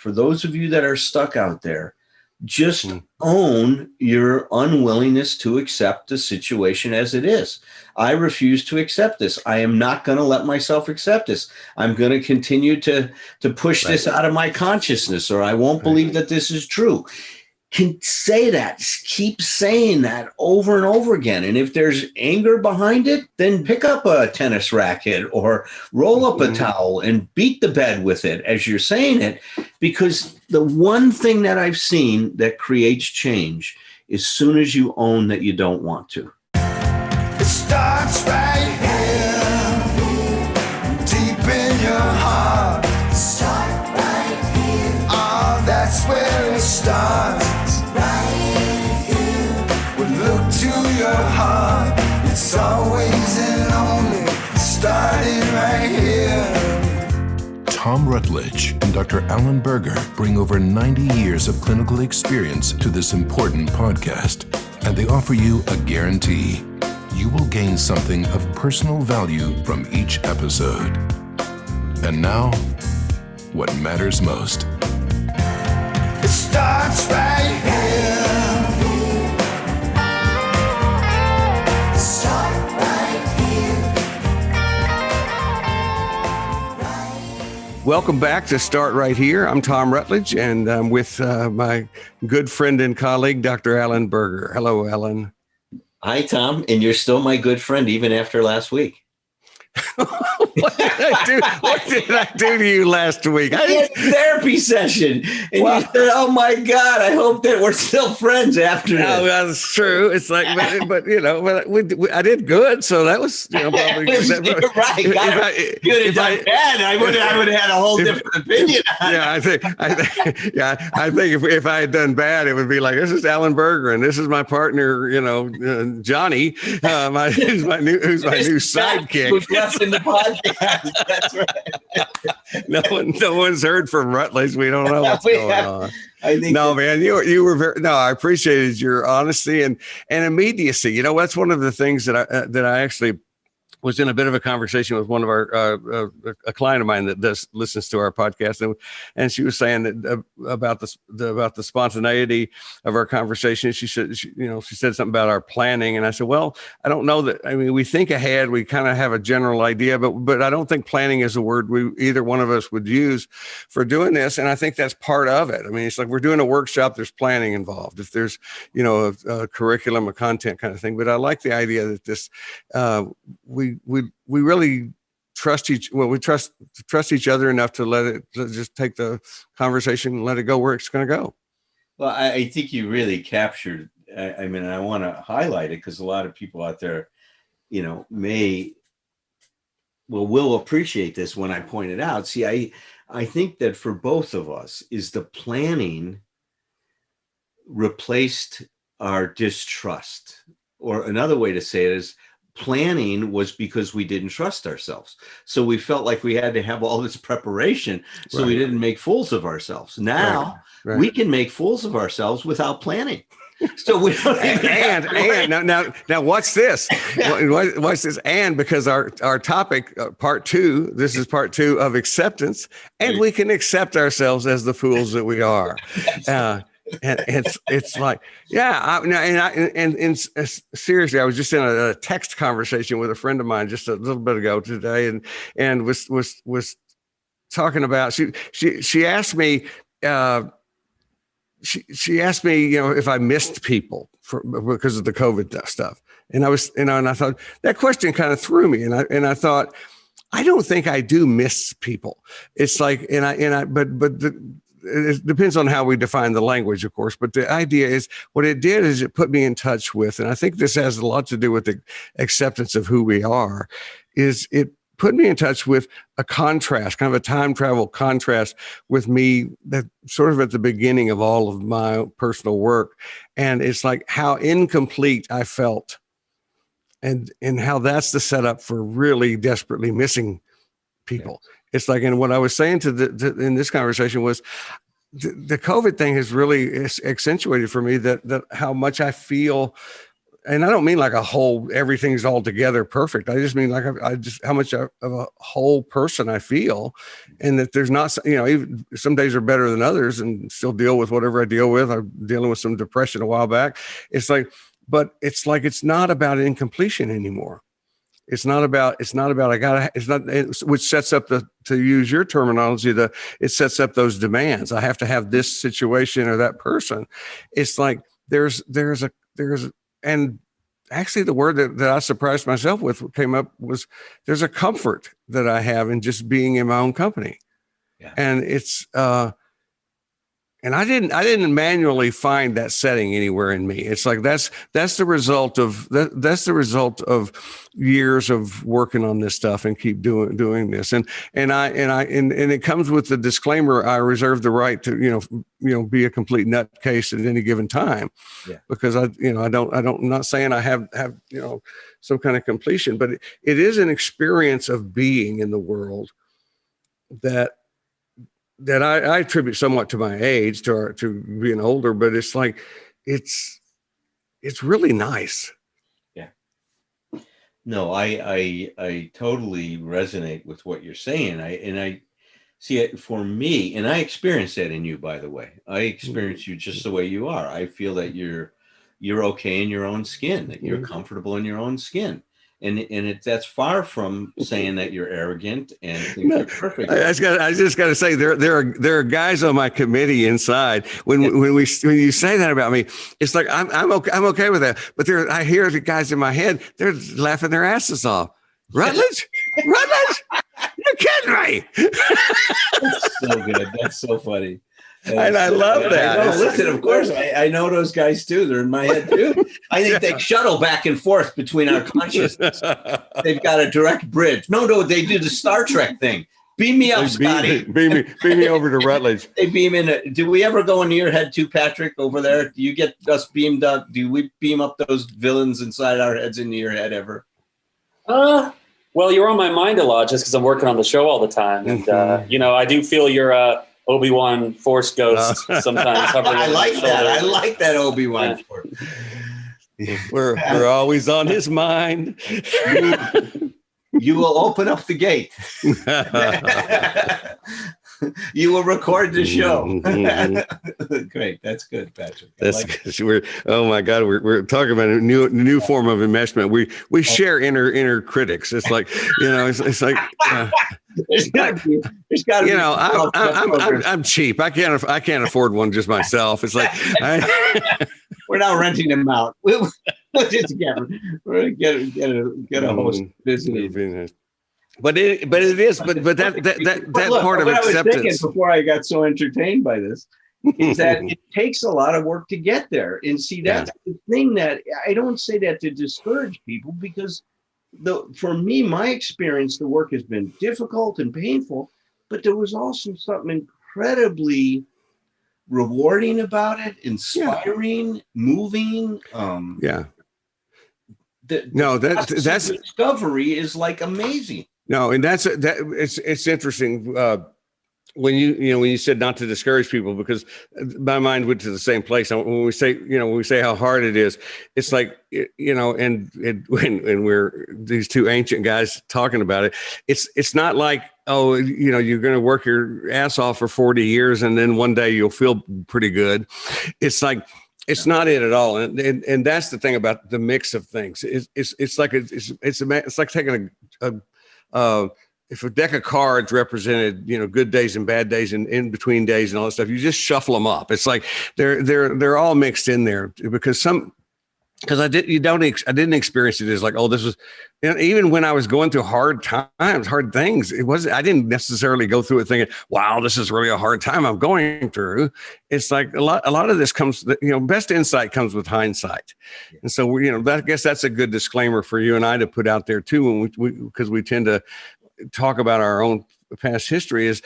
for those of you that are stuck out there, just own your unwillingness to accept the situation as it is. I refuse to accept this. I am not going to let myself accept this. I'm going to continue to push this out of my consciousness, or I won't believe that this is true. Can say that, keep saying that over and over again. And if there's anger behind it, then pick up a tennis racket or roll up a towel and beat the bed with it as you're saying it. Because the one thing that I've seen that creates change is as soon as you own that you don't want to. It starts right here, deep in your heart. Start right here. Oh, that's where it starts. Your heart, it's always and only starting right here. Tom Rutledge and Dr. Alan Berger bring over 90 years of clinical experience to this important podcast, and they offer you a guarantee. You will gain something of personal value from each episode. And now, what matters most. It starts right here. Welcome back to Start Right Here. I'm Tom Rutledge, and I'm with my good friend and colleague, Dr. Alan Berger. Hello, Alan. Hi, Tom. And you're still my good friend, even after last week. What did I do to you last week? I had a therapy session, and you said, "Oh my God, I hope that we're still friends after this." Oh, that's true. It's like, but you know, I did good, so that was, you know, probably you're right. Good and bad. I would have had a whole different opinion. I think if I had done bad, it would be like, this is Alan Berger, and this is my partner, you know, Johnny, who's my new sidekick. In the podcast. That's right. No one's heard from Rutledge. We don't know what's going on. I think man, you were very. No, I appreciated your honesty and immediacy. You know, that's one of the things that I actually was in a bit of a conversation with one of our a client of mine that listens to our podcast, and she was saying that about the spontaneity of our conversation. She said something about our planning, and I said, well, I don't know that. I mean, we think ahead, we kind of have a general idea, but I don't think planning is a word either one of us would use for doing this, and I think that's part of it. I mean, it's like we're doing a workshop. There's planning involved. If there's a curriculum, a content kind of thing, but I like the idea that this we really trust each other enough to just take the conversation and let it go where it's going to go. Well, I think you really captured. I mean, I want to highlight it because a lot of people out there, you know, will appreciate this when I point it out. See, I think that for both of us is the planning replaced our distrust, or another way to say it is, planning was because we didn't trust ourselves. So we felt like we had to have all this preparation so we didn't make fools of ourselves. Now we can make fools of ourselves without planning. So we don't and now watch this. Watch this. And because our topic, part 2, this is part 2 of acceptance, and we can accept ourselves as the fools that we are. And it's like, seriously, I was just in a text conversation with a friend of mine just a little bit ago today, and was talking about, she asked me, she asked me, you know, if I missed people because of the COVID stuff. And I was, and I thought that question kind of threw me. And I thought, I don't think I do miss people. It's like, it depends on how we define the language, of course, but the idea is what it did is it put me in touch with, and I think this has a lot to do with the acceptance of who we are, is it put me in touch with a contrast, kind of a time travel contrast with me that sort of at the beginning of all of my personal work. And it's like how incomplete I felt and how that's the setup for really desperately missing people. Yeah. It's like, and what I was saying in this conversation was the COVID thing has really accentuated for me that how much I feel and I don't mean like everything's all together perfect. I just mean like I just how much of a whole person I feel, and that there's not, even some days are better than others, and still deal with whatever I deal with. I'm dealing with some depression a while back. It's it's not about incompletion anymore. It's not about which sets up to use your terminology, it sets up those demands. I have to have this situation or that person. It's like and actually the word that I surprised myself with came up was there's a comfort that I have in just being in my own company. Yeah. And it's, and I didn't manually find that setting anywhere in me. It's like, that's the result of years of working on this stuff and keep doing this. And it comes with the disclaimer, I reserve the right to, be a complete nutcase at any given time. Yeah. Because I'm not saying I have, some kind of completion, but it is an experience of being in the world that I attribute somewhat to my age, to being older, but it's like, it's really nice. Yeah. No, I totally resonate with what you're saying. I see it for me, and I experience that in you, by the way. I experience you just the way you are. I feel that you're okay in your own skin, that you're comfortable in your own skin. And that's far from saying that you're arrogant and think you're perfect. I just got to say there are guys on my committee inside. When you say that about me, it's like I'm okay with that. But I hear the guys in my head, they're laughing their asses off. Rutledge, you're kidding me. That's so good. That's so funny. And I love that. Listen, of course, I know those guys too. They're in my head too. I think they shuttle back and forth between our consciousness. They've got a direct bridge. No, they do the Star Trek thing. Beam me up, Scotty. Beam me over to Rutledge. They beam in. Do we ever go into your head too, Patrick, over there? Do you get us beamed up? Do we beam up those villains inside our heads into your head ever? Well, you're on my mind a lot just because I'm working on the show all the time. And, I do feel you're Obi-Wan Force ghost sometimes. I like that. I like that Obi-Wan Force. We're always on his mind. You will open up the gate. You will record the show. Great. That's good, Patrick. Oh my God, we're talking about a new form of enmeshment. We share inner critics. It's like, it's like there's got to be. I'm cheap. I can't afford one just myself. It's like we're not renting them out. We'll just get a host visiting. But that part of what acceptance. I was thinking before I got so entertained by this is that it takes a lot of work to get there. And see, that's the thing, that I don't say that to discourage people, because for me, my experience, the work has been difficult and painful, but there was also something incredibly rewarding about it, inspiring, moving. That's discovery is like amazing. No, and it's interesting when you said not to discourage people, because my mind went to the same place. When we say how hard it is, it's like, and when we're these two ancient guys talking about it, it's not like, oh, you're going to work your ass off for 40 years and then one day you'll feel pretty good. It's like, it's not it at all, and that's the thing about the mix of things. It's like taking if a deck of cards represented good days and bad days and in between days and all that stuff, you just shuffle them up. It's like they're all mixed in there, because I didn't experience it as like, oh, this was, even when I was going through hard times, hard things, I didn't necessarily go through it thinking, wow, this is really a hard time I'm going through. It's like a lot of this comes, best insight comes with hindsight. And so, I guess that's a good disclaimer for you and I to put out there too, because we tend to talk about our own past history is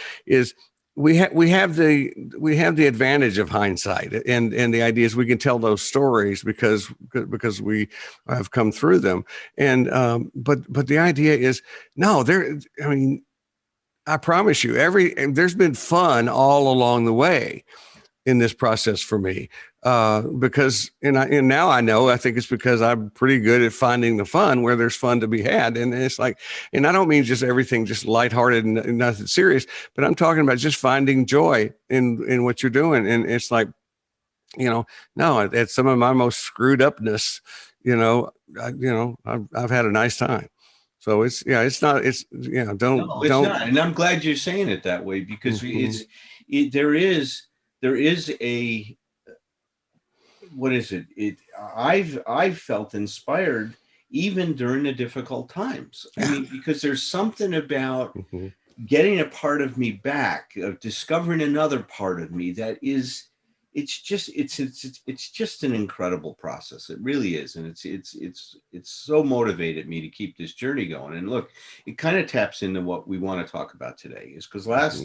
we have the advantage of hindsight, and the idea is we can tell those stories because we have come through them. And but the idea is, I promise you, there's been fun all along the way. in this process for me, because now I know, I think it's because I'm pretty good at finding the fun where there's fun to be had. And it's like, and I don't mean just everything just lighthearted and nothing serious, but I'm talking about just finding joy in what you're doing. And it's like, no, at some of my most screwed upness, I've had a nice time. So it's not. And I'm glad you're saying it that way, because there is a, what is it? I've felt inspired even during the difficult times. I mean, because there's something about getting a part of me back, of discovering another part of me that is, it's just an incredible process. It really is. And it's so motivated me to keep this journey going. And look, it kind of taps into what we want to talk about today, is because last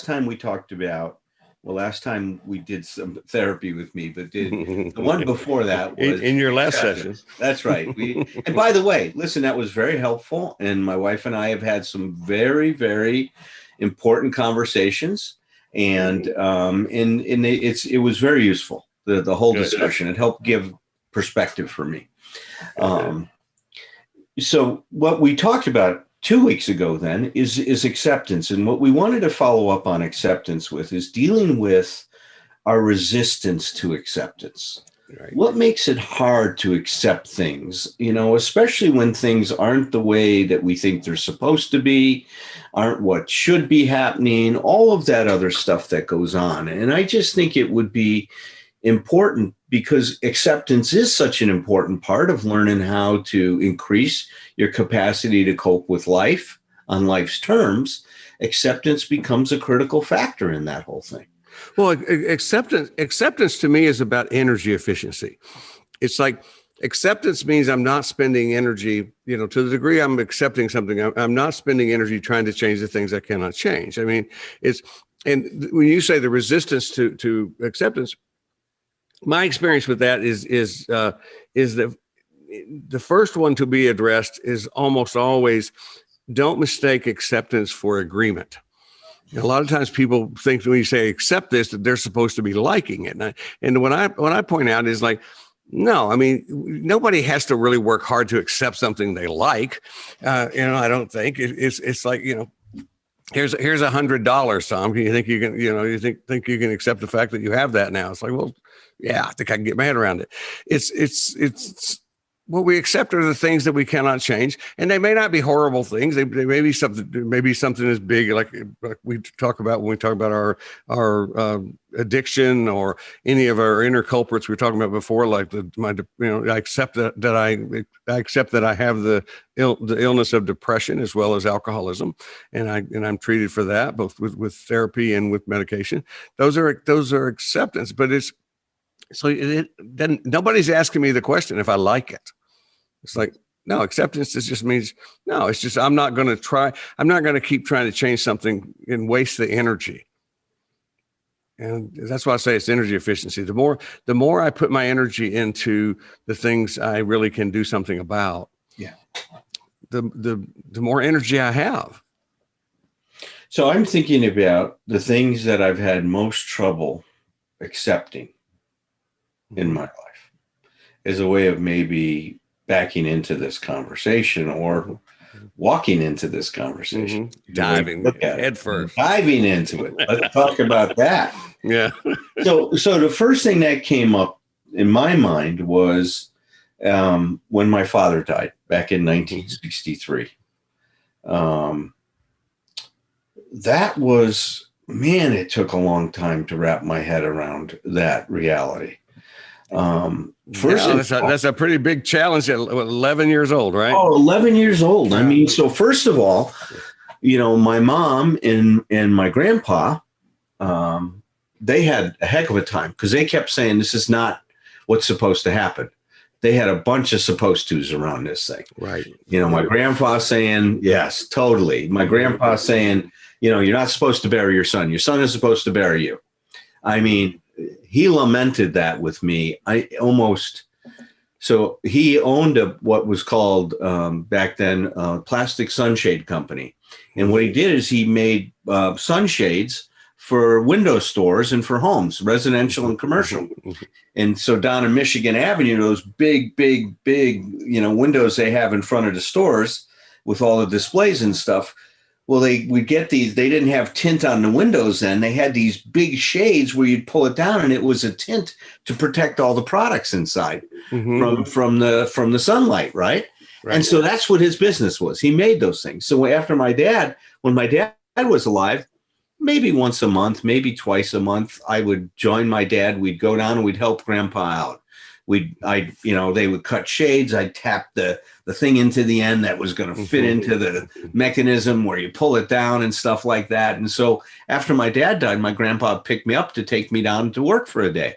time we talked about, last time we did some therapy with me, but the one before that was in your last session. That's right. And by the way, listen, that was very helpful. And my wife and I have had some very, very important conversations. And it was very useful, the whole discussion. It helped give perspective for me. So what we talked about 2 weeks ago then is acceptance. And what we wanted to follow up on acceptance with is dealing with our resistance to acceptance. Right. What makes it hard to accept things, especially when things aren't the way that we think they're supposed to be, aren't what should be happening, all of that other stuff that goes on. And I just think it would be important, because acceptance is such an important part of learning how to increase your capacity to cope with life on life's terms. Acceptance becomes a critical factor in that whole thing. Well, acceptance to me is about energy efficiency. It's like, acceptance means I'm not spending energy, to the degree I'm accepting something, I'm not spending energy trying to change the things I cannot change. I mean, and when you say the resistance to acceptance, my experience with that is that the first one to be addressed is almost always, don't mistake acceptance for agreement. A lot of times people think when you say accept this, that they're supposed to be liking it. And what I point out is like, no, I mean, nobody has to really work hard to accept something they like. I don't think it's like, here's $100, Tom. You think you can, think you can accept the fact that you have that now? It's like, well, yeah, I think I can get my head around it. It's what we accept are the things that we cannot change, and they may not be horrible things. They may be something as big, like we talk about when we talk about our addiction or any of our inner culprits we were talking about before, like I accept that I accept that I have the illness of depression as well as alcoholism, and I'm treated for that both with therapy and with medication. Those are acceptance, but then nobody's asking me the question if I like it. It's like, no, acceptance just means, no, it's just, I'm not going to keep trying to change something and waste the energy. And that's why I say it's energy efficiency. The more I put my energy into the things I really can do something about, the more energy I have. So I'm thinking about the things that I've had most trouble accepting in my life as a way of maybe backing into this conversation or walking into this conversation. Diving head first. Diving into it. Let's talk about that. Yeah. So the first thing that came up in my mind was when my father died back in 1963. That was, man, it took a long time to wrap my head around that reality. That's a pretty big challenge at 11 years old, right? Oh, 11 years old. I mean, so first of all, my mom and my grandpa, they had a heck of a time because they kept saying this is not what's supposed to happen. They had a bunch of supposed to's around this thing. Right. My grandpa saying, yes, totally. My grandpa saying, you're not supposed to bury your son. Your son is supposed to bury you. I mean, he lamented that with me. So he owned what was called back then Plastic Sunshade Company. And what he did is he made sunshades for window stores and for homes, residential and commercial. And so down in Michigan Avenue, those big, windows they have in front of the stores with all the displays and stuff. Well, we get these, they didn't have tint on the windows then. They had these big shades where you'd pull it down and it was a tint to protect all the products inside from the sunlight, right? And so that's what his business was. He made those things. So when my dad was alive, maybe once a month, maybe twice a month, I would join my dad. We'd go down and we'd help Grandpa out. They would cut shades. I'd tap the thing into the end that was going to fit into the mechanism where you pull it down and stuff like that. And so after my dad died, my grandpa picked me up to take me down to work for a day.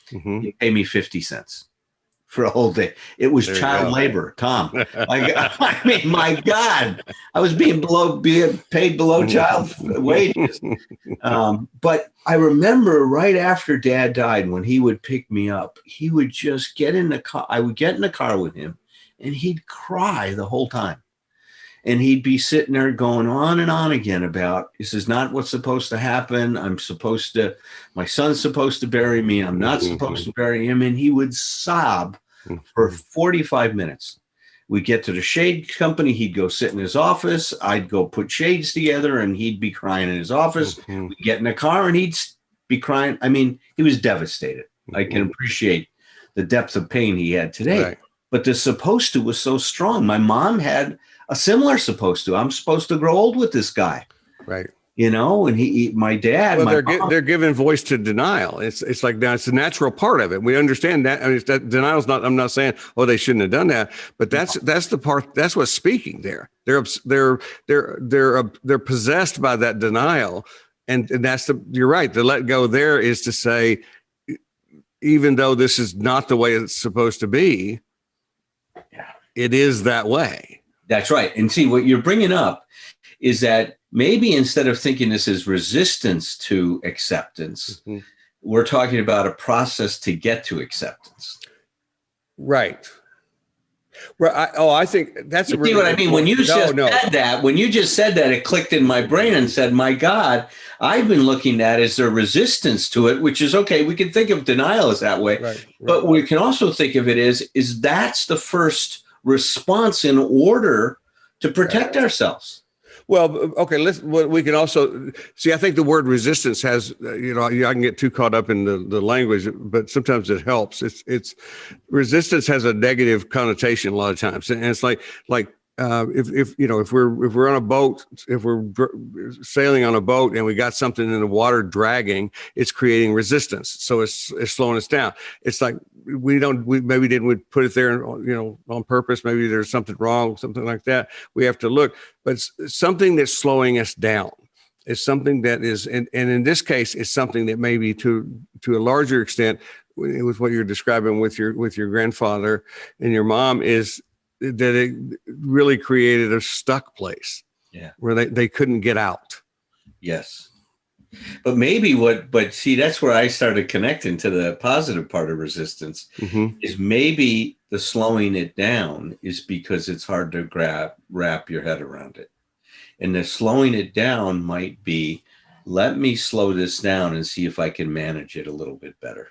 He paid me 50 cents for a whole day. It was child labor, Tom. I mean, my God, I was being paid below child wages. But I remember right after Dad died, when he would pick me up, he would just get in the car. I would get in the car with him and he'd cry the whole time. And he'd be sitting there going on and on again about, this is not what's supposed to happen. My son's supposed to bury me. I'm not supposed to bury him. And he would sob for 45 minutes. We'd get to the shade company. He'd go sit in his office. I'd go put shades together and he'd be crying in his office. We'd get in the car and he'd be crying. I mean, he was devastated. I can appreciate the depth of pain he had today. Right. But the supposed to was so strong. My mom had a similar supposed to. I'm supposed to grow old with this guy. Right. And my dad. Well, they're giving voice to denial. It's like now it's a natural part of it. We understand that. I mean, that denial's not. I'm not saying they shouldn't have done that, but that's the part. That's what's speaking there. They're possessed by that denial, and that's you're right. The let go there is to say, even though this is not the way it's supposed to be, it is that way. That's right. And see, what you're bringing up is that maybe instead of thinking this is resistance to acceptance, we're talking about a process to get to acceptance. Right. Well, I think that's you see what I mean. When you said that, it clicked in my brain and said, "My God, I've been looking at is there resistance to it, which is okay. We can think of denial as that way, right. But we can also think of it as that's the first response in order to protect ourselves." Well, okay. We can also see. I think the word resistance has, I can get too caught up in the language, but sometimes it helps. It's resistance has a negative connotation a lot of times, and it's like if we're on a boat, if we're sailing on a boat and we got something in the water dragging, it's creating resistance. So it's slowing us down. It's like we maybe didn't put it there, on purpose. Maybe there's something wrong, something like that. We have to look, but something that's slowing us down is something that is, and in this case, it's something that maybe to a larger extent, with what you're describing with your grandfather and your mom, is that it really created a stuck place where they couldn't get out. Yes. But maybe see, that's where I started connecting to the positive part of resistance is maybe the slowing it down is because it's hard to wrap your head around it. And the slowing it down might be, let me slow this down and see if I can manage it a little bit better.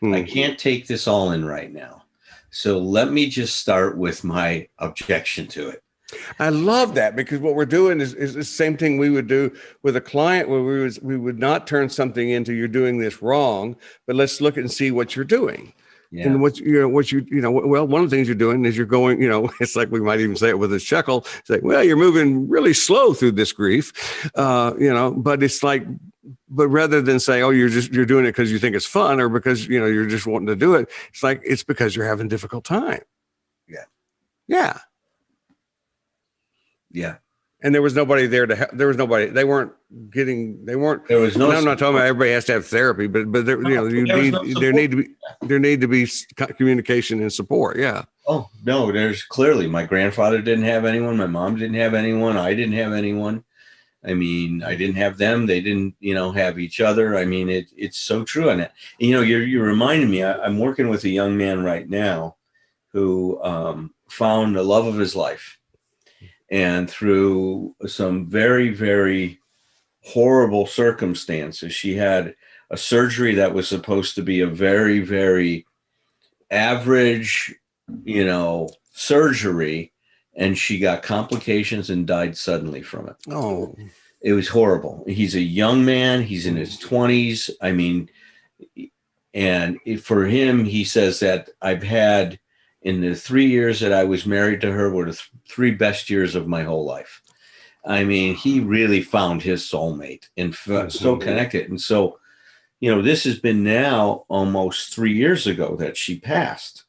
I can't take this all in right now. So let me just start with my objection to it. I love that, because what we're doing is the same thing we would do with a client, where we would not turn something into, you're doing this wrong, but let's look and see what you're doing. Yeah. And one of the things you're doing is you're going, it's like, we might even say it with a chuckle, it's like, well, you're moving really slow through this grief, but it's like, but rather than say, oh, you're doing it because you think it's fun or because, you're just wanting to do it. It's like, it's because you're having a difficult time. Yeah. Yeah. Yeah. And there was nobody there to help. There was nobody. There was no. I'm not talking about everybody has to have therapy, but there need to be communication and support. Yeah. Oh no, there's clearly, my grandfather didn't have anyone. My mom didn't have anyone. I didn't have anyone. I mean, I didn't have them. They didn't, have each other. I mean, it's so true. And you're reminding me, I'm working with a young man right now who found the love of his life. And through some very, very horrible circumstances. She had a surgery that was supposed to be a very, very average, surgery, and she got complications and died suddenly from it. Oh, it was horrible. He's a young man. He's in his 20s. I mean, and for him, he says that I've had, in the 3 years that I was married to her, were the 3 best years of my whole life. I mean, he really found his soulmate and so connected. And so, this has been now almost 3 years ago that she passed.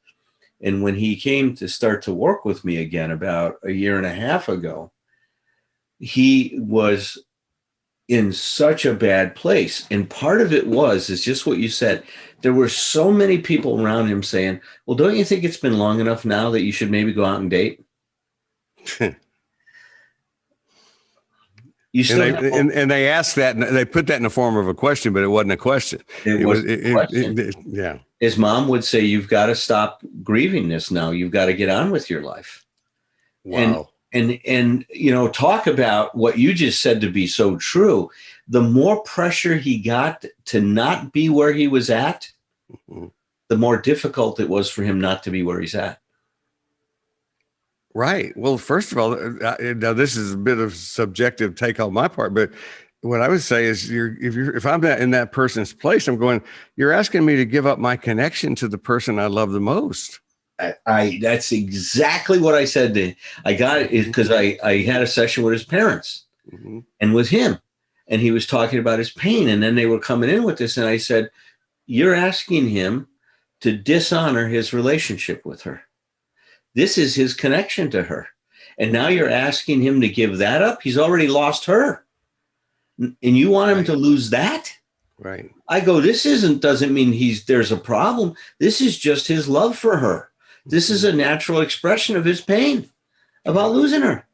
And when he came to start to work with me again about a year and a half ago, he was in such a bad place. And part of it is just what you said. There were so many people around him saying, well, don't you think it's been long enough now that you should maybe go out and date? And they asked that, and they put that in the form of a question, but it wasn't a question. It was a question. Yeah. His mom would say, you've got to stop grieving this now. You've got to get on with your life. Wow. And talk about what you just said to be so true. The more pressure he got to not be where he was at, the more difficult it was for him not to be where he's at. Right. Well, first of all, now this is a bit of subjective take on my part, but what I would say is if I'm in that person's place, I'm going, you're asking me to give up my connection to the person I love the most. That's exactly what I said to him. I got it because I had a session with his parents and with him, and he was talking about his pain. And then they were coming in with this. And I said, you're asking him to dishonor his relationship with her. This is his connection to her. And now you're asking him to give that up. He's already lost her. And you want him to lose that? Right. I go, doesn't mean there's a problem. This is just his love for her. This is a natural expression of his pain about losing her.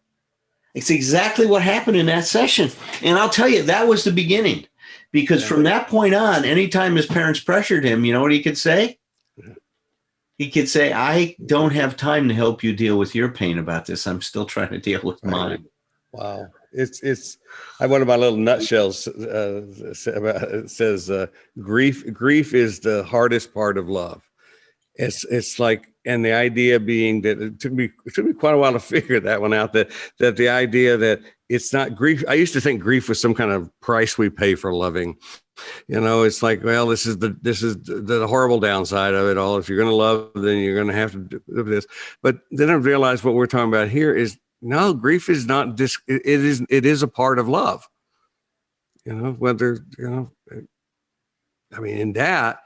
It's exactly what happened in that session. And I'll tell you, that was the beginning. Because from that point on, anytime his parents pressured him, you know what he could say? He could say, I don't have time to help you deal with your pain about this. I'm still trying to deal with mine. Wow. It's one of my little nutshells says grief is the hardest part of love. It's like, and the idea being that it took me quite a while to figure that one out, that the idea that it's not grief. I used to think grief was some kind of price we pay for loving. It's like, well, this is the horrible downside of it all. If you're going to love, then you're going to have to do this. But then I realized what we're talking about here is, no, grief is not this. It is a part of love. Whether, I mean, in that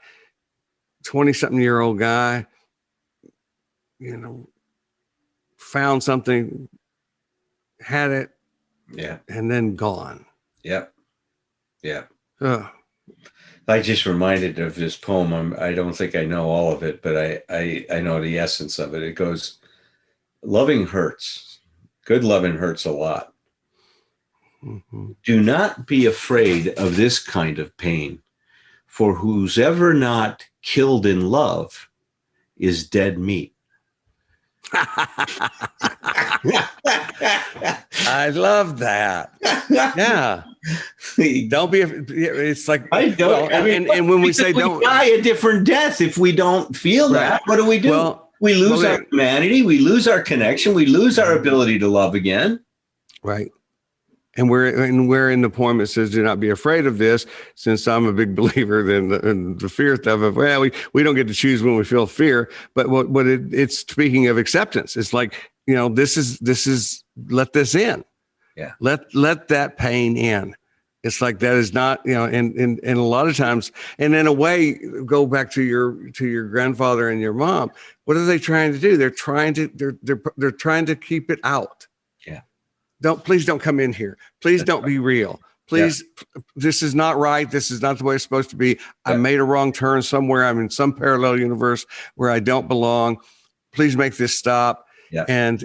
20-something-year-old guy, found something, had it, and then gone. Yep. I just reminded of this poem. I don't think I know all of it, but I know the essence of it. It goes, loving hurts. Good loving hurts a lot. Mm-hmm. Do not be afraid of this kind of pain, for who's ever not killed in love is dead meat. I love that. Yeah. Don't be. It's like I don't. Well, and when we say don't die a different death if we don't feel that, what do we do? Well, we lose our humanity. We lose our connection. We lose our ability to love again. Right. And we're in the poem that says, do not be afraid of this, since I'm a big believer in the fear stuff of, well, we don't get to choose when we feel fear, but it's speaking of acceptance. It's like, this is, let this in. Yeah. Let that pain in. It's like, that is not, and a lot of times, and in a way, go back to your grandfather and your mom. What are they trying to do? They're trying to keep it out. Please don't come in here. Please don't be real. Please, this is not right. This is not the way it's supposed to be. I made a wrong turn somewhere. I'm in some parallel universe where I don't belong. Please make this stop. Yeah. And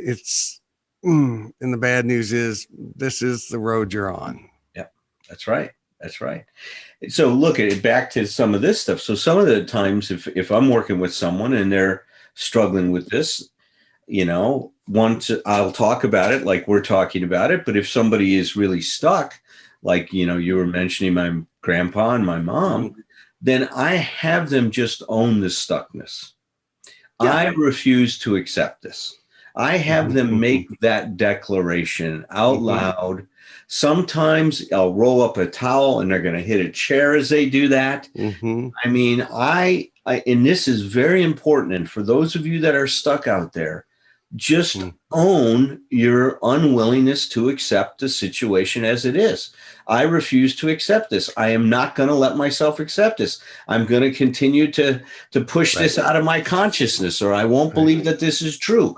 and the bad news is, this is the road you're on. Yeah, that's right. So look at it back to some of this stuff. So some of the times if I'm working with someone and they're struggling with this, I'll talk about it like we're talking about it. But if somebody is really stuck, like, you were mentioning my grandpa and my mom, then I have them just own the stuckness. Yeah. I refuse to accept this. I have them make that declaration out loud. Sometimes I'll roll up a towel and they're going to hit a chair as they do that. I mean, I and this is very important. And for those of you that are stuck out there, just own your unwillingness to accept the situation as it is. I refuse to accept this. I am not going to let myself accept this. I'm going to continue to push this out of my consciousness, or I won't believe that this is true.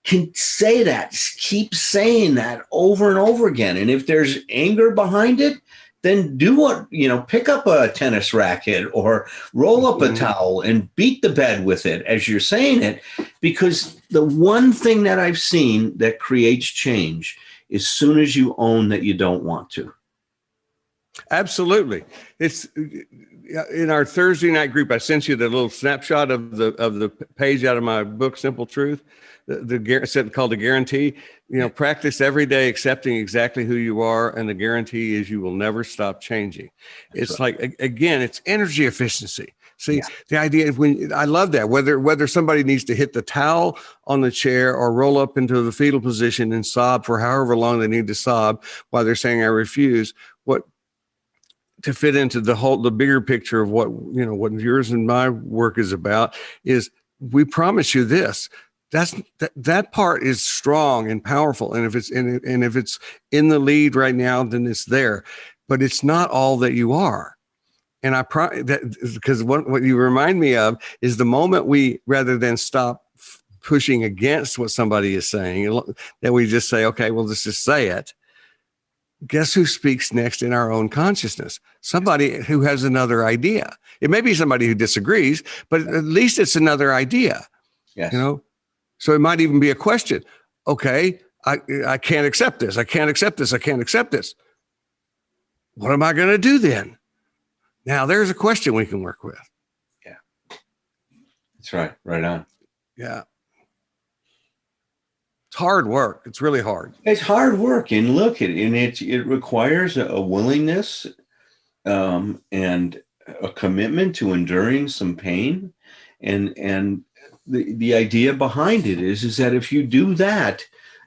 Can say that, keep saying that over and over again. And if there's anger behind it, then do what, pick up a tennis racket or roll up a towel and beat the bed with it as you're saying it. Because the one thing that I've seen that creates change is as soon as you own that you don't want to. Absolutely. It's in our Thursday night group. I sent you the little snapshot of the page out of my book, Simple Truth, called The Guarantee. Practice every day accepting exactly who you are, and the guarantee is you will never stop changing. It's right. Like, again, it's energy efficiency. See, the idea is I love that, whether somebody needs to hit the towel on the chair or roll up into the fetal position and sob for however long they need to sob while they're saying, I refuse, to fit into the bigger picture of what yours and my work is about is we promise you this. That part is strong and powerful. And if it's in the lead right now, then it's there, but it's not all that you are. And because what you remind me of is the moment we, rather than stop pushing against what somebody is saying, that we just say, okay, well, let's just say it. Guess who speaks next in our own consciousness? Somebody who has another idea. It may be somebody who disagrees, but at least it's another idea. Yes. So it might even be a question. Okay, I can't accept this. I can't accept this. I can't accept this. What am I going to do then? Now there's a question we can work with. Yeah. That's right. Right on. Yeah. It's hard work. It's really hard. It's hard work. And look, it requires a willingness and a commitment to enduring some pain. And the idea behind it is that if you do that,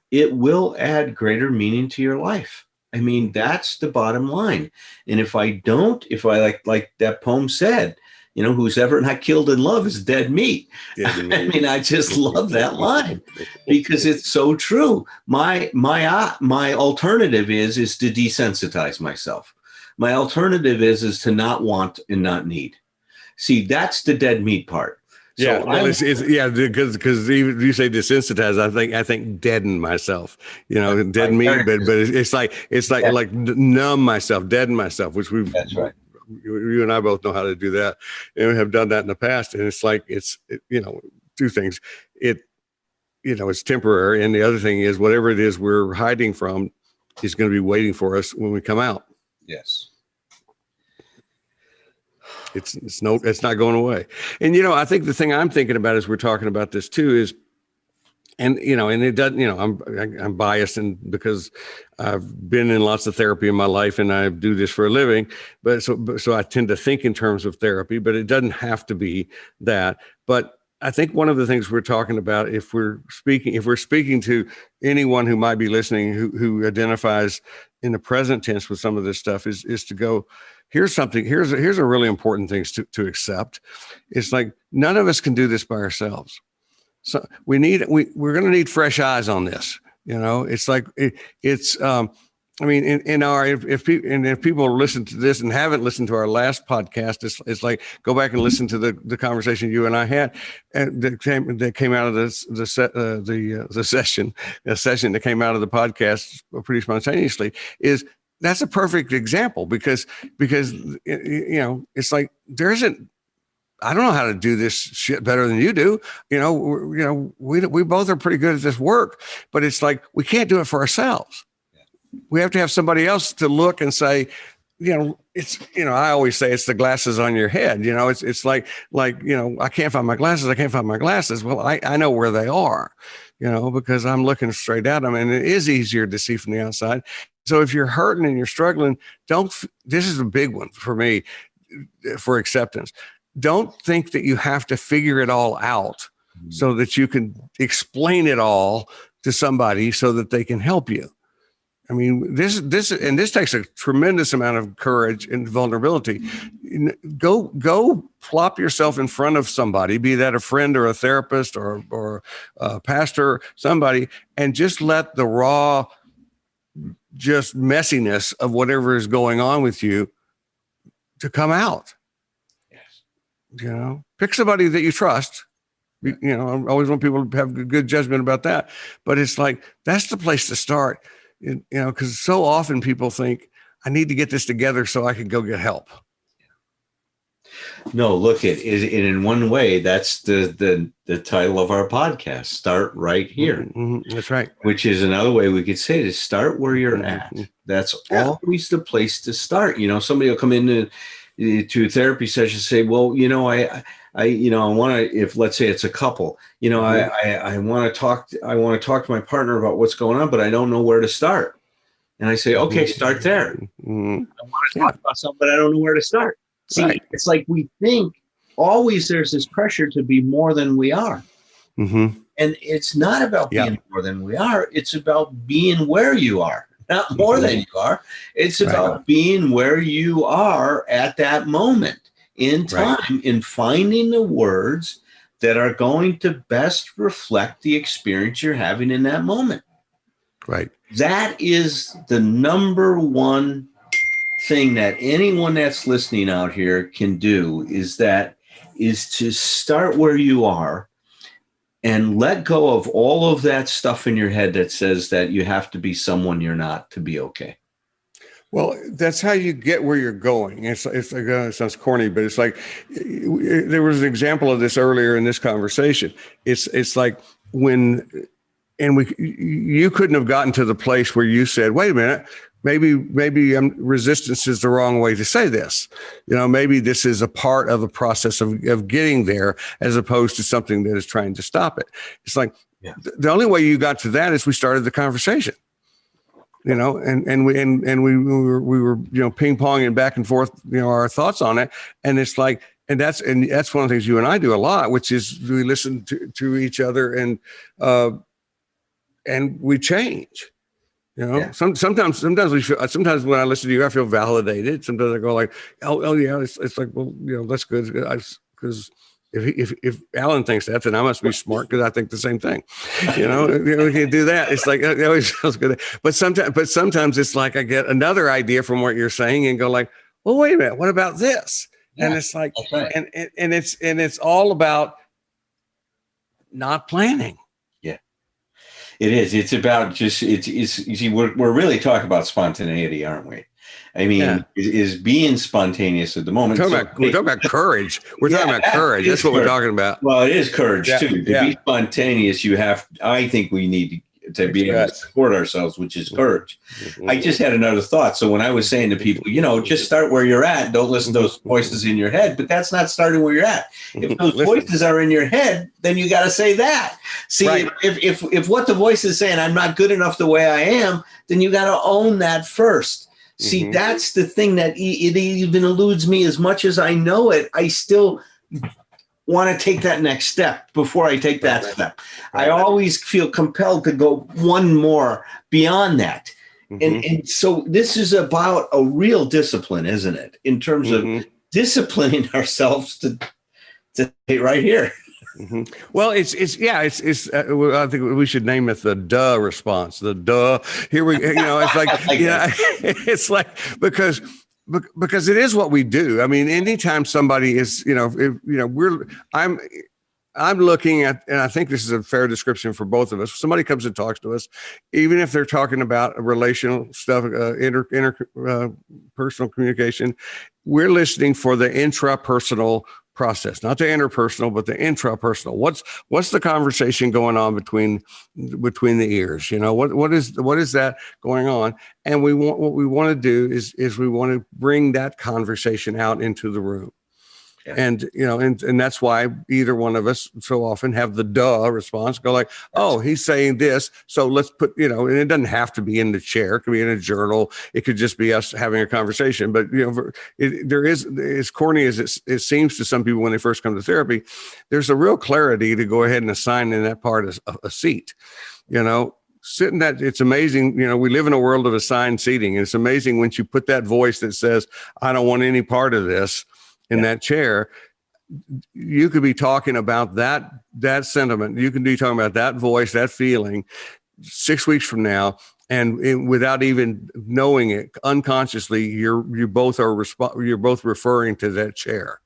it will add greater meaning to your life. I mean, that's the bottom line. And if I like that poem said, who's ever not killed in love is dead meat. I mean, I just love that line because it's so true. My alternative is to desensitize myself. My alternative is to not want and not need. See, that's the dead meat part. So because even if you say desensitize, I think deaden myself, deaden me, but it's like numb myself, deaden myself, which that's right. You and I both know how to do that, and we have done that in the past. And it's like two things. It's temporary, and the other thing is whatever it is we're hiding from is going to be waiting for us when we come out. Yes. It's not going away. And, I think the thing I'm thinking about as we're talking about this too is, and it doesn't, I'm biased because I've been in lots of therapy in my life and I do this for a living, but so I tend to think in terms of therapy, but it doesn't have to be that. But I think one of the things we're talking about, if we're speaking to anyone who might be listening, who identifies in the present tense with some of this stuff is to go, here's a really important thing to accept. It's like, none of us can do this by ourselves. So we're going to need fresh eyes on this. It's like, if people listen to this and haven't listened to our last podcast, it's like, go back and listen to the conversation you and I had, and that came out of the session that came out of the podcast pretty spontaneously. That's a perfect example because it's like I don't know how to do this shit better than you do. We both are pretty good at this work, but it's like we can't do it for ourselves. We have to have somebody else to look and say, I always say it's the glasses on your head. It's like I can't find my glasses. I can't find my glasses. Well, I know where they are, because I'm looking straight at them, and it is easier to see from the outside. So if you're hurting and you're struggling, this is a big one for me, for acceptance. Don't think that you have to figure it all out so that you can explain it all to somebody so that they can help you. I mean, this takes a tremendous amount of courage and vulnerability. Go plop yourself in front of somebody, be that a friend or a therapist or a pastor, somebody, and just let the raw, just messiness of whatever is going on with you to come out. Yes. Pick somebody that you trust. I always want people to have good judgment about that, but it's like, that's the place to start. Because so often people think, I need to get this together so I can go get help. No, look, in one way, that's the title of our podcast, Start Right Here. Mm-hmm. That's right. Which is another way we could say to start where you're at. That's always the place to start. Somebody will come into a therapy session and say, well, I want to, if let's say it's a couple, I want to talk to my partner about what's going on, but I don't know where to start. And I say, okay, start there. Mm-hmm. I want to talk about something, but I don't know where to start. See, It's like we think always there's this pressure to be more than we are. Mm-hmm. And it's not about being more than we are. It's about being where you are, not more than you are. It's about being where you are at that moment in time, in finding the words that are going to best reflect the experience you're having in that moment. Right. That is the number one thing that anyone that's listening out here can do, is to start where you are and let go of all of that stuff in your head that says that you have to be someone you're not to be okay. Well, that's how you get where you're going. It sounds corny, but it's like, there was an example of this earlier in this conversation. It's like you couldn't have gotten to the place where you said, wait a minute, maybe resistance is the wrong way to say this. Maybe this is a part of the process of getting there, as opposed to something that is trying to stop it. It's like, the only way you got to that is we started the conversation. And we were ping ponging back and forth, our thoughts on it. And it's like, and that's one of the things you and I do a lot, which is we listen to each other and we change. Sometimes we feel, sometimes when I listen to you, I feel validated. Sometimes I go like, oh yeah, it's like, well, that's good, because if Alan thinks that, then I must be smart because I think the same thing. We can do that. It's like, it always feels good. But sometimes it's like I get another idea from what you're saying and go like, well, wait a minute, what about this? Yeah, and it's like, and it's all about not planning. Yeah, it is. It's about just, you see, we're really talking about spontaneity, aren't we? I mean, is being spontaneous at the moment. We're talking about courage. We're talking about courage. That's what we're talking about. Well, it is courage too. To be spontaneous, I think we need to be able to support ourselves, which is courage. Mm-hmm. I just had another thought. So when I was saying to people, just start where you're at, don't listen to those voices in your head, but that's not starting where you're at. If those voices are in your head, then you got to say that. See, if what the voice is saying, I'm not good enough the way I am, then you got to own that first. See, that's the thing that it even eludes me. As much as I know it, I still want to take that next step before I take that step. I always feel compelled to go one more beyond that. And so this is about a real discipline, isn't it? In terms of disciplining ourselves to stay right here. Well, it's I think we should name it the duh response. The duh. Here we, it's like, it's like, because it is what we do. I mean, anytime somebody is, I'm looking at, and I think this is a fair description for both of us. Somebody comes and talks to us, even if they're talking about relational stuff, interpersonal communication, we're listening for the intrapersonal process, not the interpersonal, but the intrapersonal. What's the conversation going on between the ears? What is that going on? And what we want to do is we want to bring that conversation out into the room. Yeah. And, and that's why either one of us so often have the duh response, go like, oh, he's saying this. So let's put, and it doesn't have to be in the chair. It could be in a journal. It could just be us having a conversation. But, there is, as corny as it seems to some people when they first come to therapy, there's a real clarity to go ahead and assign in that part a seat, sitting that it's amazing. We live in a world of assigned seating. And it's amazing when you put that voice that says, I don't want any part of this in that chair. You could be talking about that sentiment. You can be talking about that voice, that feeling 6 weeks from now. And without even knowing it, unconsciously, you're both referring to that chair,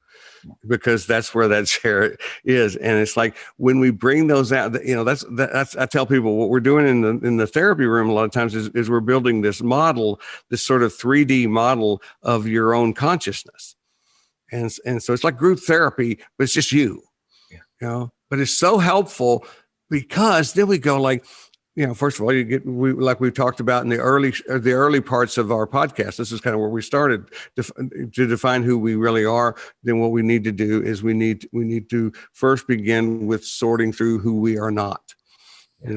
because that's where that chair is. And it's like when we bring those out, that's I tell people what we're doing in the therapy room a lot of times is we're building this model, this sort of 3D model of your own consciousness. And so it's like group therapy, but it's just you, but it's so helpful because then we go like, first of all, like we talked about in the early parts of our podcast. This is kind of where we started to define who we really are. Then what we need to do is we need to first begin with sorting through who we are not.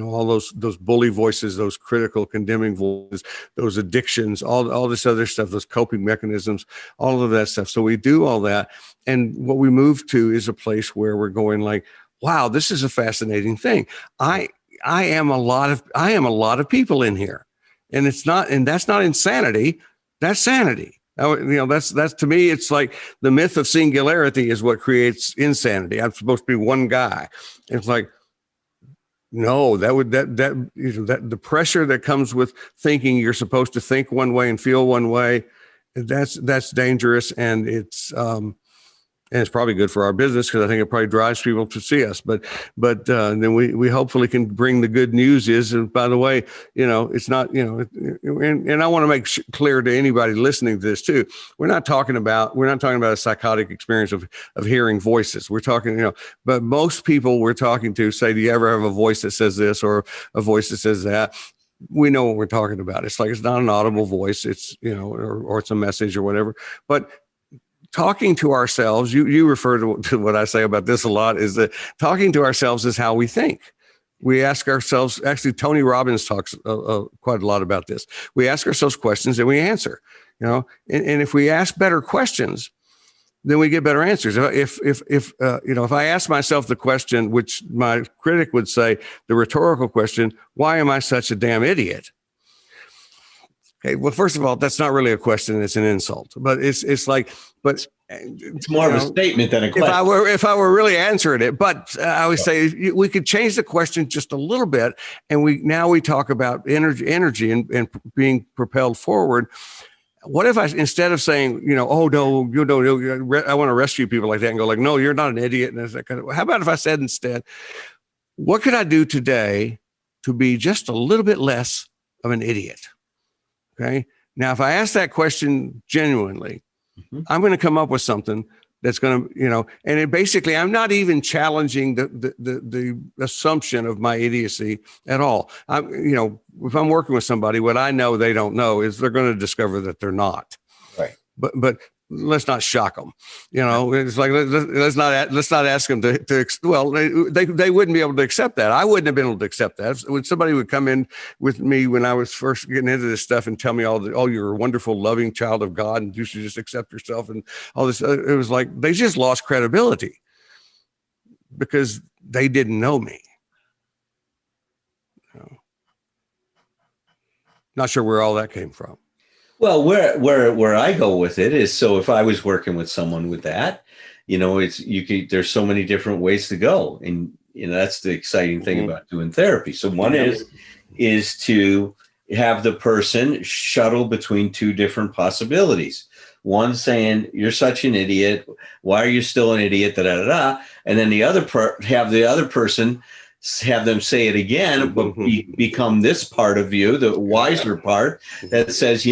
All those bully voices, those critical, condemning voices, those addictions, all this other stuff, those coping mechanisms, all of that stuff. So we do all that. And what we move to is a place where we're going like, wow, this is a fascinating thing. I am a lot of people in here, and that's not insanity. That's sanity. That's to me, it's like the myth of singularity is what creates insanity. I'm supposed to be one guy. It's like, no, the pressure that comes with thinking you're supposed to think one way and feel one way, that's dangerous. And it's probably good for our business because I think it probably drives people to see us. But then we hopefully can bring the good news is, and by the way, it's not, and I want to make clear to anybody listening to this too. We're not talking about a psychotic experience of hearing voices. We're talking, but most people we're talking to say, do you ever have a voice that says this or a voice that says that? We know what we're talking about. It's like, it's not an audible voice. It's, or it's a message or whatever, but talking to ourselves, you refer to what I say about this a lot, is that talking to ourselves is how we think. We ask ourselves, actually, Tony Robbins talks quite a lot about this. We ask ourselves questions and we answer, and if we ask better questions, then we get better answers. If I ask myself the question, which my critic would say, the rhetorical question, why am I such a damn idiot? Okay, well, first of all, that's not really a question; it's an insult. But it's like, but it's more of a statement than a question. If I were really answering it, but I would say we could change the question just a little bit, and we talk about energy and being propelled forward. What if I, instead of saying, oh no, I want to rescue people like that, and go like, no, you're not an idiot, and that kind of. How about if I said instead, what could I do today to be just a little bit less of an idiot? Okay. Now, if I ask that question genuinely, I'm going to come up with something that's going to, and it basically, I'm not even challenging the assumption of my idiocy at all. If I'm working with somebody, what I know they don't know is they're going to discover that they're not. Right. But let's not shock them. It's like, let's not ask them to well, they wouldn't be able to accept that. I wouldn't have been able to accept that. When somebody would come in with me when I was first getting into this stuff and tell me you're a wonderful, loving child of God and you should just accept yourself and all this, it was like, they just lost credibility because they didn't know me. Not sure where all that came from. Well, where I go with it is, so if I was working with someone with that, there's so many different ways to go. And, that's the exciting thing about doing therapy. So one is to have the person shuttle between two different possibilities. One saying, you're such an idiot. Why are you still an idiot? Da, da, da, da. And then the other have the other person have them say it again, but become this part of you, the wiser part that says,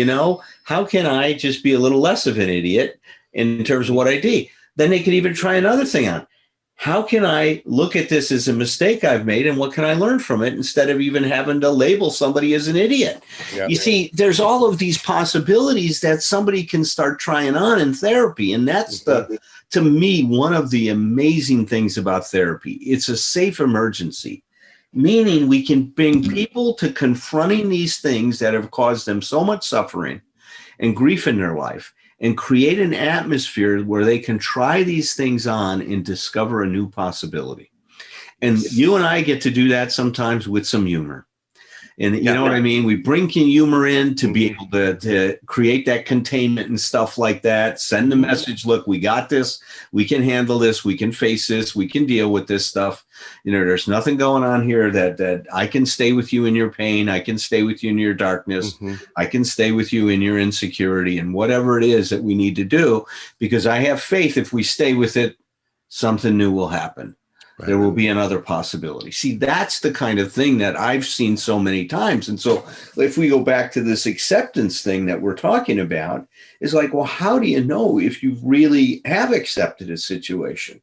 how can I just be a little less of an idiot in terms of what I did? Then they could even try another thing on. How can I look at this as a mistake I've made and what can I learn from it instead of even having to label somebody as an idiot? Yeah. You see, there's all of these possibilities that somebody can start trying on in therapy. And that's to me, one of the amazing things about therapy, it's a safe emergency, meaning we can bring people to confronting these things that have caused them so much suffering and grief in their life, and create an atmosphere where they can try these things on and discover a new possibility. And you and I get to do that sometimes with some humor. And you know what I mean? We bring humor in to be able to create that containment and stuff like that. Send the message, look, we got this. We can handle this. We can face this. We can deal with this stuff. You know, there's nothing going on here that I can stay with you in your pain. I can stay with you in your darkness. I can stay with you in your insecurity and whatever it is that we need to do, because I have faith if we stay with it, something new will happen. Right. There will be another possibility. See, that's the kind of thing that I've seen so many times. And so if we go back to this acceptance thing that we're talking about, is like, well, how do you know if you really have accepted a situation?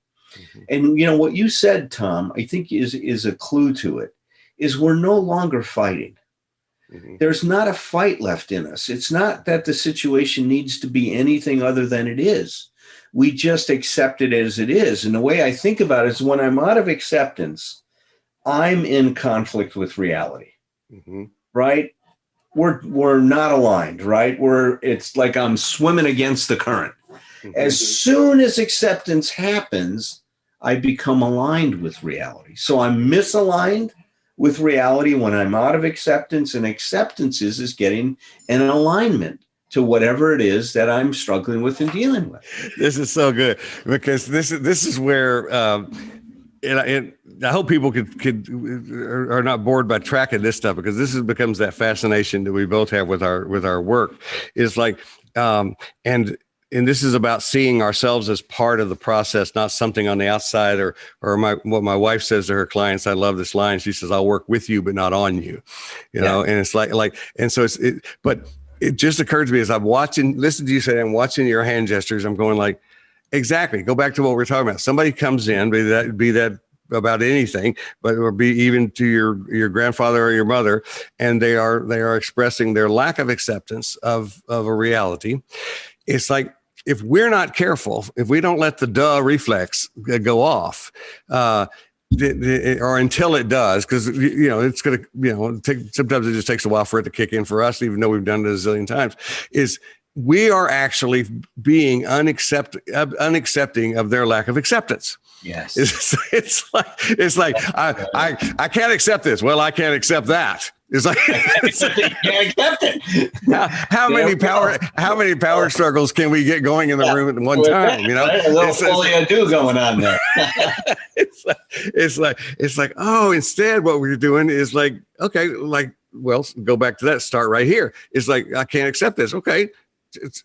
And, you know, what you said, Tom, I think is a clue to it, is we're no longer fighting. There's not a fight left in us. It's not that the situation needs to be anything other than it is. We just accept it as it is. And the way I think about it is when I'm out of acceptance, I'm in conflict with reality, right? We're not aligned, right? It's like I'm swimming against the current. As soon as acceptance happens, I become aligned with reality. So I'm misaligned with reality when I'm out of acceptance, and acceptance is getting an alignment to whatever it is that I'm struggling with and dealing with. This is so good, because this is where, and I hope people are not bored by tracking this stuff, because this becomes that fascination that we both have with our work. Is like, and this is about seeing ourselves as part of the process, not something on the outside, or what my wife says to her clients. I love this line. She says, "I'll work with you, but not on you," you know. And it's like, and so but it just occurred to me as I'm listen to you say, I'm watching your hand gestures. I'm going like, exactly. Go back to what we're talking about. Somebody comes in, be that about anything, or be even to your grandfather or your mother, and they are expressing their lack of acceptance of a reality. It's like, if we're not careful, if we don't let the duh reflex go off, or until it does, because it's going to sometimes it just takes a while for it to kick in for us, even though we've done it a zillion times, is we are actually being unaccepting of their lack of acceptance. Yes. It's like I can't accept this. Well, I can't accept that. It's like can't accept it. How many power struggles can we get going in the room at one time? You know, a little folia do going on there. It's like, oh, instead what we're doing is like, okay, like, well, go back to that. Start right here. It's like, I can't accept this. Okay.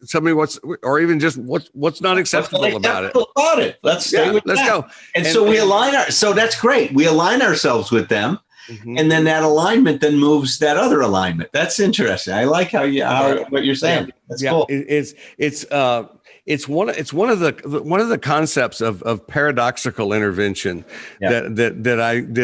Tell me what's not acceptable about it. Let's stay with let's that. Go. And so we align so that's great. We align ourselves with them. And then that alignment then moves that other alignment. That's interesting. I like what you're saying. That's cool. It's one of the concepts of paradoxical intervention that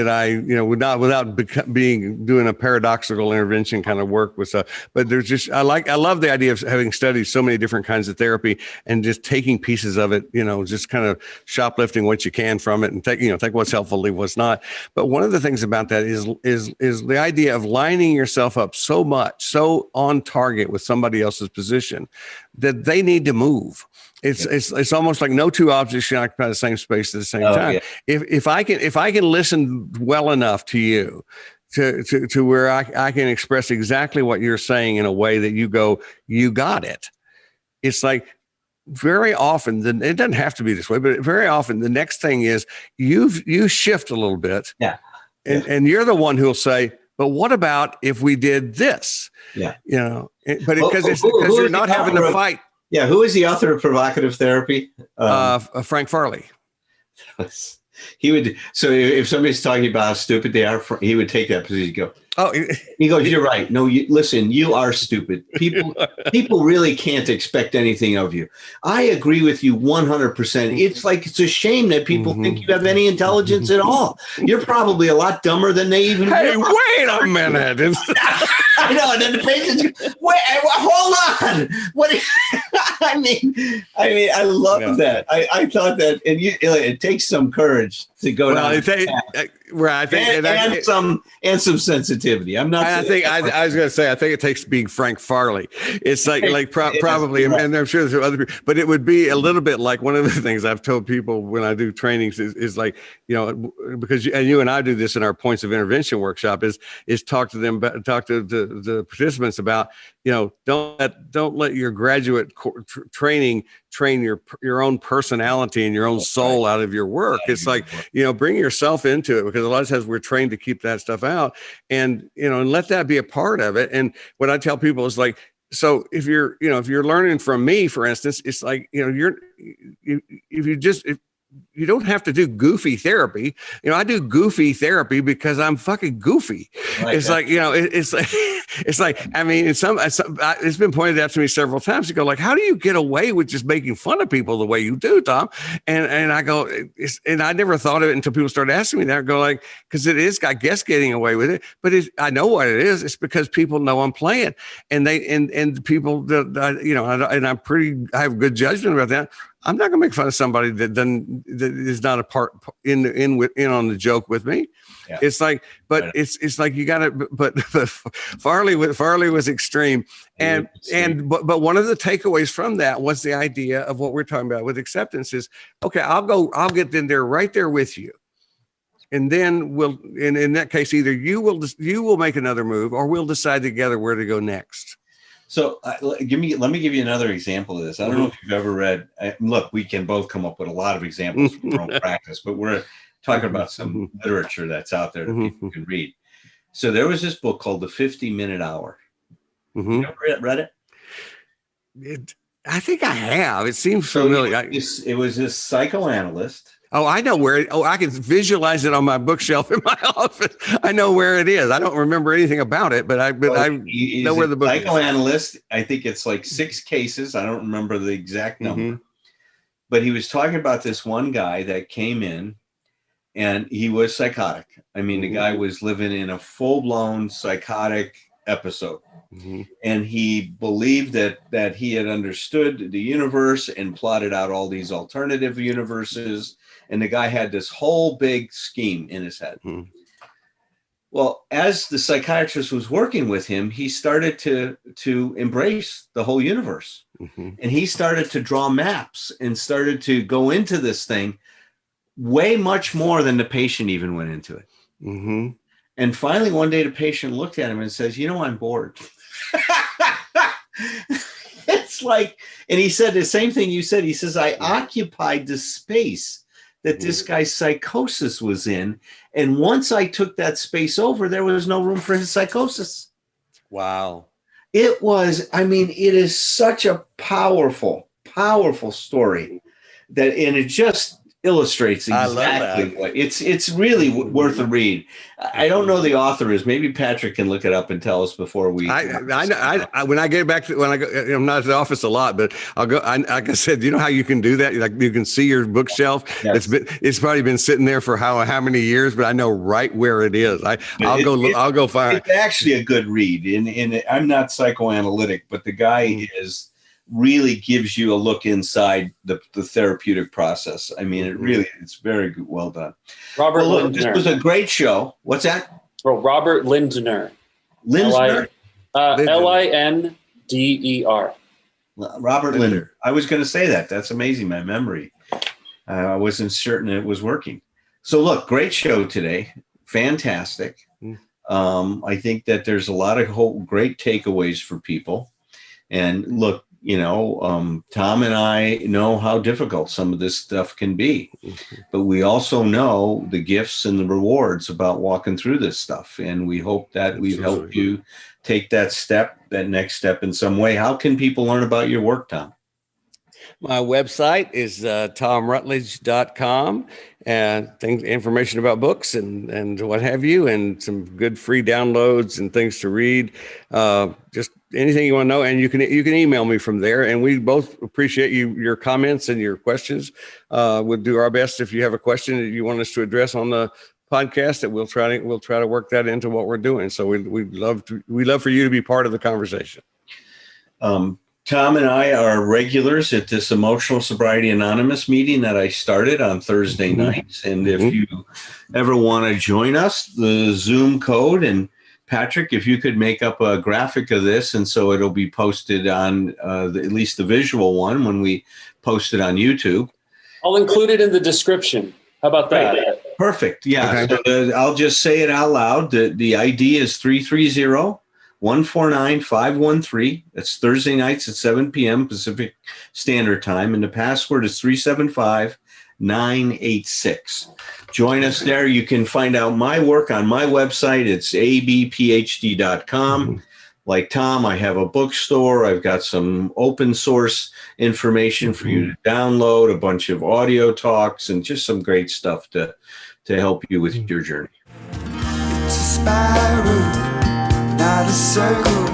I without doing a paradoxical intervention kind of work with stuff. But I love the idea of having studied so many different kinds of therapy and just taking pieces of it, just kind of shoplifting what you can from it and take what's helpful, leave what's not. But one of the things about that is the idea of lining yourself up so on target with somebody else's position that they need to move. It's almost like no two objects can occupy the same space at the same time. Yeah. If I can listen well enough to you to where I can express exactly what you're saying in a way that you go, you got it. It's like very often, it doesn't have to be this way, but very often the next thing is you shift a little bit. Yeah. And you're the one who'll say, but what about if we did this? Yeah. But because you're not having to fight. Yeah, who is the author of Provocative Therapy? Frank Farley. He would. So if somebody's talking about how stupid they are, he would take that position and go, "Oh," he goes, "You're right. No, listen, you are stupid. People really can't expect anything of you. I agree with you 100%. It's a shame that people think you have any intelligence at all. You're probably a lot dumber than they even. Hey, wait a minute." I know. And then the patients, wait, hold on. I love that. I thought that, and it takes some courage to go down. I think, and some sensitivity. I'm not. I was going to say, I think it takes being Frank Farley. It's probably, and I'm sure there's other people, but it would be a little bit like one of the things I've told people when I do trainings is like, because you and I do this in our points of intervention workshop is talk to the participants about, don't let your graduate training train your own personality and your own soul out of your work. It's like, bring yourself into it, because a lot of times we're trained to keep that stuff out, and let that be a part of it. And what I tell people is like, so if you're learning from me, for instance, it's like, you don't have to do goofy therapy. I do goofy therapy because I'm fucking goofy. It's like, it's like, I mean, it's been pointed out to me several times. You go like, how do you get away with just making fun of people the way you do, Tom? And I go, and I never thought of it until people started asking me that. I go like, because it is, I guess, getting away with it, but I know what it is. It's because people know I'm playing, and people that, I have good judgment about that. I'm not going to make fun of somebody that is not a part in on the joke with me. Yeah. It's like, but it's like you got to. But Farley was extreme, but one of the takeaways from that was the idea of what we're talking about with acceptance is, okay, I'll get in there right there with you, and then in that case, either you will make another move, or we'll decide together where to go next. So let me give you another example of this. I don't know if you've ever read, look, we can both come up with a lot of examples from our own practice, but we're talking about some literature that's out there that people can read. So there was this book called The 50-Minute Hour. You ever read it? I think I have. It seems familiar. It was this psychoanalyst. Oh, I know where I can visualize it on my bookshelf in my office. I know where it is. I don't remember anything about it, but I know where the book is. Psychoanalyst. I think it's like 6 cases. I don't remember the exact number, but he was talking about this one guy that came in, and he was psychotic. I mean, the guy was living in a full-blown psychotic episode. And he believed that he had understood the universe and plotted out all these alternative universes. And the guy had this whole big scheme in his head. Well, as the psychiatrist was working with him, he started to embrace the whole universe. And he started to draw maps and started to go into this thing way much more than the patient even went into it. And finally, one day, the patient looked at him and says, I'm bored. It's like, and he said the same thing you said. He says, I occupied the space that this guy's psychosis was in. And once I took that space over, there was no room for his psychosis. Wow. It is such a powerful, powerful story and it just illustrates exactly what it's really worth a read. I don't know the author is. Maybe Patrick can look it up and tell us before we. When I get back I'm not at the office a lot, but I'll go. Like I said, you know how you can do that? Like you can see your bookshelf. Yes. It's probably been sitting there for how many years, but I know right where it is. I'll go find. It's actually a good read. And I'm not psychoanalytic, but the guy really gives you a look inside the therapeutic process. I mean, it's very good, well done. Robert Lindner. This was a great show. What's that? Well, Robert Lindner. Lindner? Lindner. Robert Lindner. I was going to say that. That's amazing, my memory. I wasn't certain it was working. So look, great show today. Fantastic. I think that there's a lot of great takeaways for people. And look, Tom and I know how difficult some of this stuff can be, but we also know the gifts and the rewards about walking through this stuff. And we hope that we've helped you take that next step in some way. How can people learn about your work, Tom? My website is tomrutledge.com, and information about books and what have you, and some good free downloads and things to read. Just anything you want to know, and you can email me from there. And we both appreciate your comments and your questions. We'll do our best if you have a question that you want us to address on the podcast, that we'll try to work that into what we're doing. So we love for you to be part of the conversation. Tom and I are regulars at this Emotional Sobriety Anonymous meeting that I started on Thursday nights. And if you ever want to join us, the Zoom code, and Patrick, if you could make up a graphic of this, and so it'll be posted on at least the visual one when we post it on YouTube. I'll include it in the description. How about that? Perfect. Yeah. Okay. So I'll just say it out loud. The ID is 330-149-513. That's Thursday nights at 7 p.m. Pacific Standard Time. And the password is 375986. Join us there. You can find out my work on my website. It's abphd.com. Like Tom, I have a bookstore. I've got some open source information for you to download, a bunch of audio talks, and just some great stuff to help you with your journey. It's a spiral, not a circle.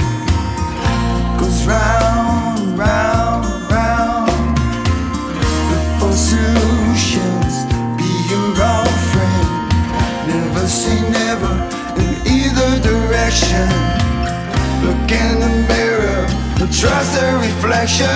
Goes round, round, round. Look for solutions, be your own friend. Never say never in either direction. Look in the mirror, trust the reflection.